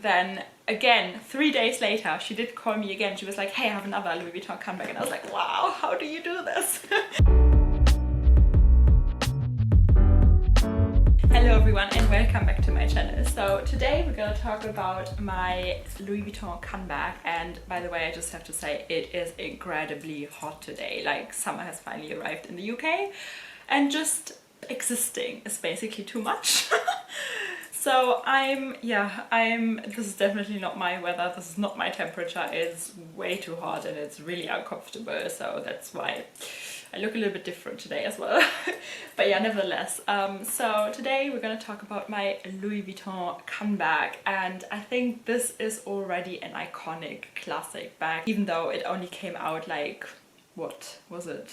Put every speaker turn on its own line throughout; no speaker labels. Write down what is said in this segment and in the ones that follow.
Then again, 3 days later, she did call me again. She was like, hey, I have another Louis Vuitton Cannes bag. And I was like, wow, how do you do this? Hello everyone and welcome back to my channel. So today we're gonna talk about my Louis Vuitton Cannes bag, and by the way, I just have to say it is incredibly hot today. Like, summer has finally arrived in the UK and just existing is basically too much. So this is definitely not my weather, this is not my temperature, it's way too hot and it's really uncomfortable, so that's why I look a little bit different today as well. But yeah, nevertheless, so today we're going to talk about my Louis Vuitton Cannes bag, and I think this is already an iconic classic bag, even though it only came out like, what was it?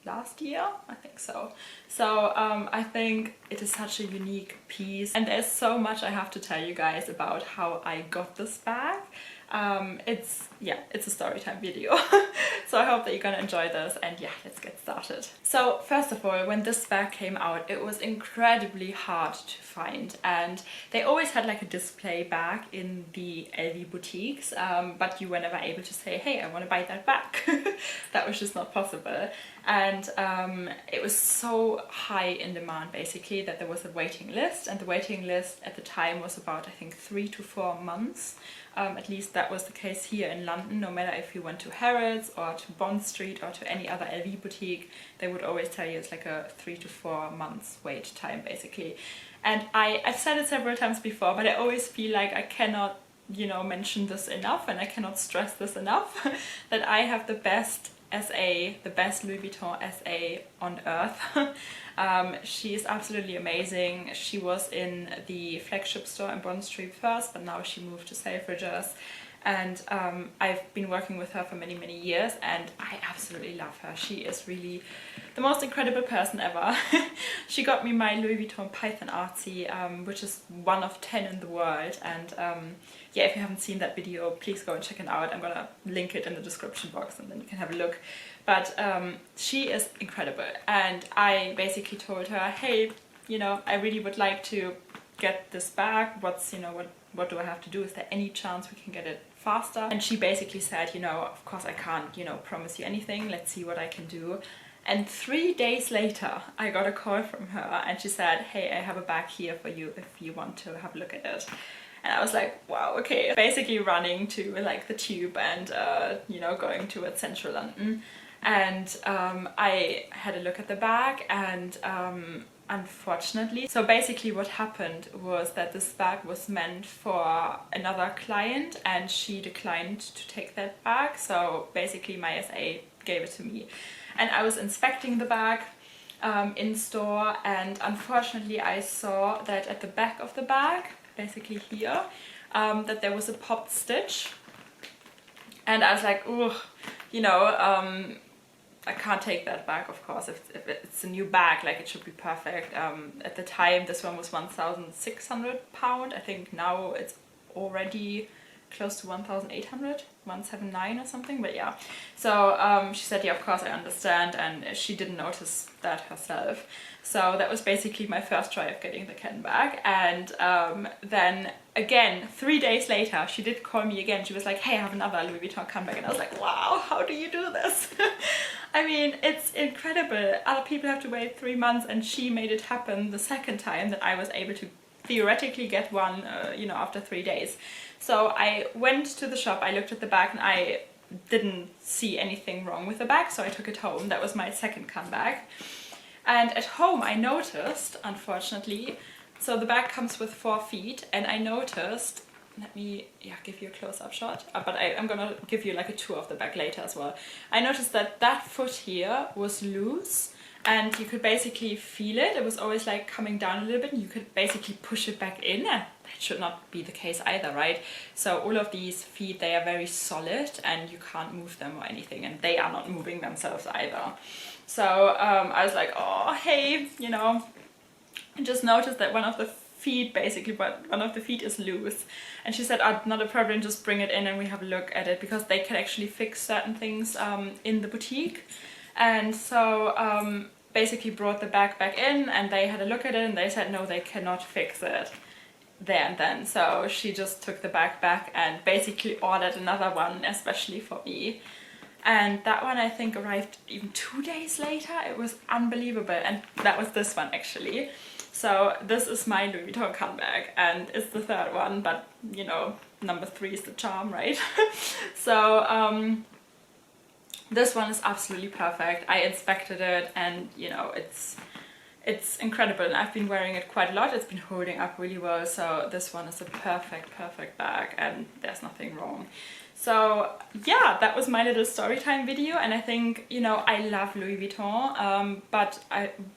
Last year? I think so. So I think it is such a unique piece, and there's so much I have to tell you guys about how I got this bag. It's a story time video. So I hope that you're gonna enjoy this, and yeah, let's get started. So first of all, when this bag came out, it was incredibly hard to find, and they always had like a display bag in the LV boutiques, but you were never able to say, hey, I want to buy that bag. That was just not possible. And it was so high in demand basically that there was a waiting list, and the waiting list at the time was about, I think, 3 to 4 months. At least that was the case here in London. No matter if you went to Harrods or to Bond Street or to any other LV boutique, they would always tell you it's like a 3 to 4 months wait time basically. And I've said it several times before, but I always feel like I cannot, you know, mention this enough, and I cannot stress this enough, that I have the best SA, the best Louis Vuitton SA on earth. She is absolutely amazing. She was in the flagship store in Bond Street first, but now she moved to Selfridges, and I've been working with her for many years, and I absolutely love her. She is really the most incredible person ever. She got me my Louis Vuitton Python Artsy, which is one of 10 in the world, and yeah, if you haven't seen that video, please go and check it out. I'm gonna link it in the description box and then you can have a look. But she is incredible, and I basically told her, hey, you know, I really would like to get this bag. What's, you know, what do I have to do? Is there any chance we can get it faster? And she basically said, you know, of course I can't, you know, promise you anything. Let's see what I can do. And 3 days later, I got a call from her, and she said, hey, I have a bag here for you if you want to have a look at it. And I was like, wow, okay. Basically running to like the tube and, you know, going towards central London. And I had a look at the bag, and unfortunately, so basically what happened was that this bag was meant for another client, and she declined to take that bag. So basically my SA gave it to me, and I was inspecting the bag in store, and unfortunately I saw that at the back of the bag, basically here, that there was a popped stitch, and I was like, oh, you know, I can't take that bag, of course. If it's a new bag, like, it should be perfect. At the time this one was £1,600. I think now it's already close to 1,800, 179 or something, but yeah. So she said, yeah, of course I understand, and she didn't notice that herself. So that was basically my first try of getting the Cannes bag, and then again, 3 days later, she did call me again. She was like, hey, I have another Louis Vuitton Cannes bag, and I was like, wow, how do you do this? I mean, it's incredible. Other people have to wait 3 months, and she made it happen the second time that I was able to theoretically get one, you know, after 3 days. So I went to the shop, I looked at the bag, and I didn't see anything wrong with the bag, so I took it home. That was my second Cannes bag. And at home I noticed, unfortunately, so the bag comes with 4 feet, and I noticed, let me give you a close-up shot, but I'm gonna give you like a tour of the bag later as well. I noticed that that foot here was loose, and you could basically feel it. It was always like coming down a little bit, and you could basically push it back in, and that should not be the case either, right? So all of these feet, they are very solid and you can't move them or anything, and they are not moving themselves either. So I was like, oh, hey, you know, I just noticed that one of the feet, basically, but one of the feet is loose. And she said, oh, not a problem, just bring it in and we have a look at it, because they can actually fix certain things in the boutique. And so basically brought the bag back in, and they had a look at it, and they said no, they cannot fix it. there and then. So she just took the bag back and basically ordered another one especially for me. And that one I think arrived even 2 days later. It was unbelievable. And that was this one actually. So this is my Louis Vuitton Cannes bag, and it's the third one, but you know, number 3 is the charm, right? So this one is absolutely perfect. I inspected it, and you know, it's incredible, and I've been wearing it quite a lot. It's been holding up really well, so this one is a perfect bag, and there's nothing wrong. So yeah, that was my little story time video, and I think, you know, I love Louis Vuitton, but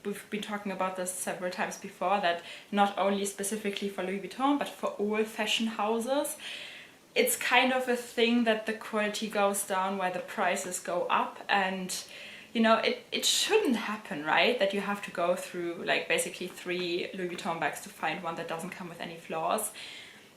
we've been talking about this several times before, that not only specifically for Louis Vuitton, but for all fashion houses, it's kind of a thing that the quality goes down while the prices go up. And you know, it shouldn't happen, right? That you have to go through like basically 3 Louis Vuitton bags to find one that doesn't come with any flaws.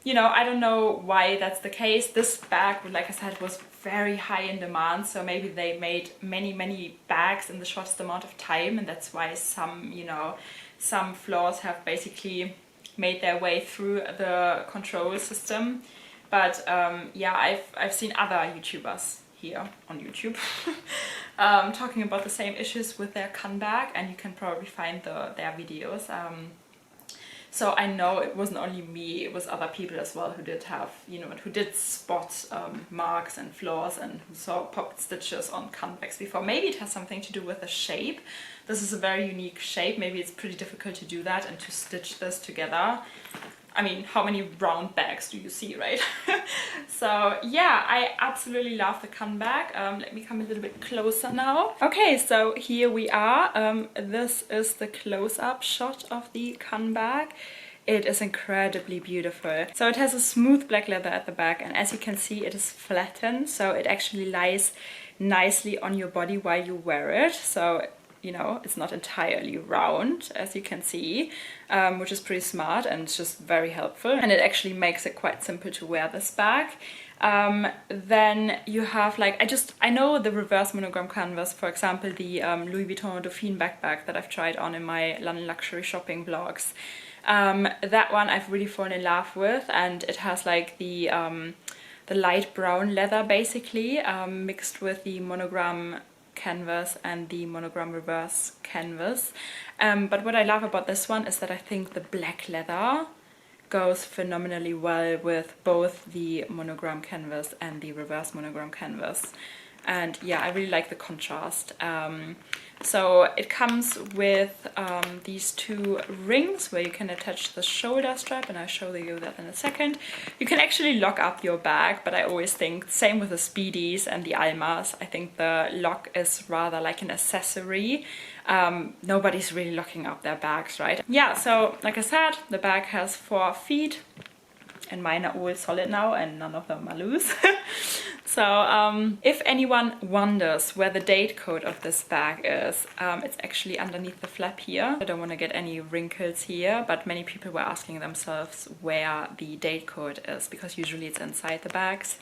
You know, I don't know why that's the case. This bag, like I said, was very high in demand, so maybe they made many bags in the shortest amount of time, and that's why some, you know, some flaws have basically made their way through the control system. But yeah, I've seen other YouTubers here on YouTube talking about the same issues with their Cannes bag, and you can probably find their videos. So I know it wasn't only me, it was other people as well who did have, you know, who did spot marks and flaws, and who saw popped stitches on Cannes bags before. Maybe it has something to do with the shape. This is a very unique shape. Maybe it's pretty difficult to do that and to stitch this together. I mean, how many round bags do you see, right? So yeah, I absolutely love the Cannes bag. Let me come a little bit closer now. Okay, so here we are. This is the close-up shot of the Cannes bag. It is incredibly beautiful. So it has a smooth black leather at the back, and as you can see, it is flattened, so it actually lies nicely on your body while you wear it. So you know, it's not entirely round, as you can see, which is pretty smart, and it's just very helpful, and it actually makes it quite simple to wear this bag. Then you have like, I know the reverse monogram canvas, for example, the Louis Vuitton Dauphine backpack that I've tried on in my London luxury shopping vlogs. That one I've really fallen in love with, and it has like the light brown leather basically, mixed with the monogram canvas and the monogram reverse canvas. But what I love about this one is that I think the black leather goes phenomenally well with both the monogram canvas and the reverse monogram canvas. And yeah, I really like the contrast. So it comes with these 2 rings where you can attach the shoulder strap, and I'll show you that in a second. You can actually lock up your bag, but I always think, same with the Speedies and the Almas, I think the lock is rather like an accessory. Nobody's really locking up their bags, right? Yeah, so like I said, the bag has 4 feet, and mine are all solid now, and none of them are loose. So if anyone wonders where the date code of this bag is, it's actually underneath the flap here. I don't want to get any wrinkles here, but many people were asking themselves where the date code is, because usually it's inside the bags.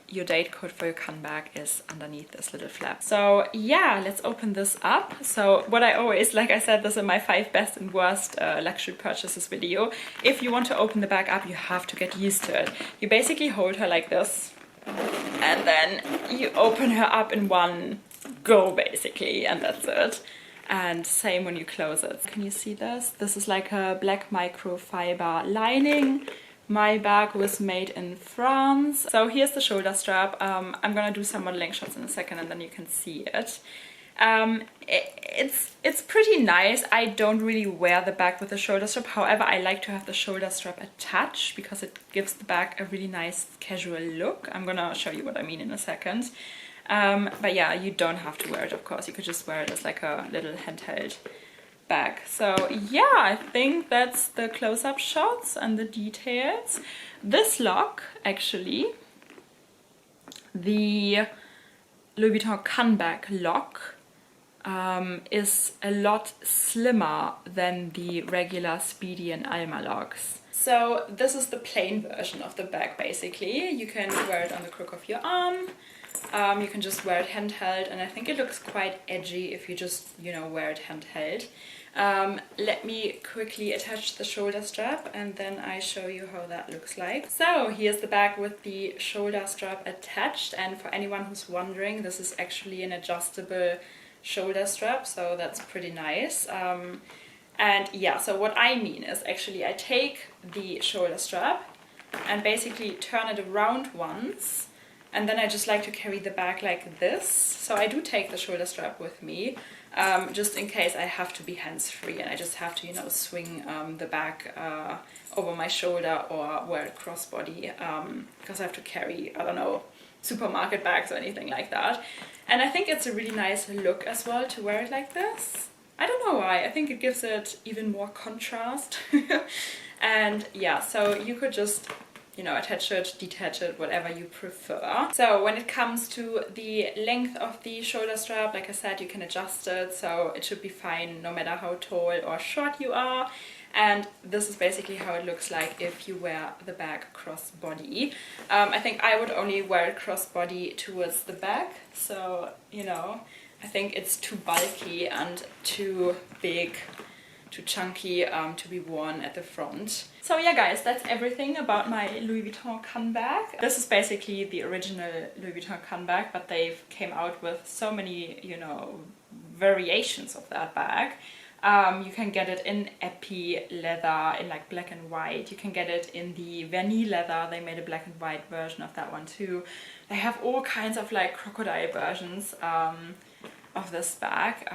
Your date code for your Cannes bag is underneath this little flap. So yeah, let's open this up. So what I always, like I said, this is my 5 best and worst luxury purchases video. If you want to open the bag up, you have to get used to it. You basically hold her like this, and then you open her up in one go basically, and that's it. And same when you close it. Can you see this? This is like a black microfiber lining. My bag was made in France. So here's the shoulder strap. I'm gonna do some modeling shots in a second, and then you can see it. It's pretty nice. I don't really wear the bag with the shoulder strap. However, I like to have the shoulder strap attached because it gives the bag a really nice casual look. I'm gonna show you what I mean in a second. But yeah, you don't have to wear it, of course. You could just wear it as like a little handheld bag. So yeah, I think that's the close-up shots and the details. This lock, actually, the Louis Vuitton Cannes Bag lock, is a lot slimmer than the regular Speedy and Alma locks. So this is the plain version of the bag basically. You can wear it on the crook of your arm, You can just wear it handheld, and I think it looks quite edgy if you just, you know, wear it handheld. Let me quickly attach the shoulder strap and then I show you how that looks like. So here's the bag with the shoulder strap attached, and for anyone who's wondering, this is actually an adjustable shoulder strap, so that's pretty nice. And yeah, so what I mean is actually I take the shoulder strap and basically turn it around once, and then I just like to carry the bag like this. So I do take the shoulder strap with me, just in case I have to be hands-free and I just have to, you know, swing the bag over my shoulder or wear it crossbody, because I have to carry, I don't know, supermarket bags or anything like that. And I think it's a really nice look as well to wear it like this. I don't know why, I think it gives it even more contrast. And yeah, so you could just, you know, attach it, detach it, whatever you prefer. So when it comes to the length of the shoulder strap, like I said, you can adjust it, so it should be fine no matter how tall or short you are. And this is basically how it looks like if you wear the bag crossbody. I think I would only wear it crossbody towards the back, so, you know, I think it's too bulky and too big, too chunky to be worn at the front. So yeah guys, that's everything about my Louis Vuitton Cannes bag. This is basically the original Louis Vuitton Cannes bag, but they've came out with so many, you know, variations of that bag. You can get it in epi leather, in like black and white. You can get it in the vernis leather. They made a black and white version of that one too. They have all kinds of like crocodile versions of this bag.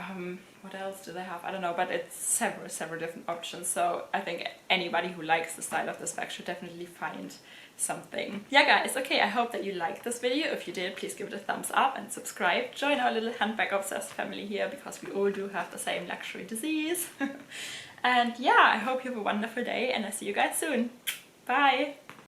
What else do they have? I don't know, but it's several different options. So I think anybody who likes the style of this bag should definitely find something. Yeah guys, okay, I hope that you liked this video. If you did, please give it a thumbs up and subscribe. Join our little handbag obsessed family here, because we all do have the same luxury disease. And yeah, I hope you have a wonderful day and I'll see you guys soon. Bye!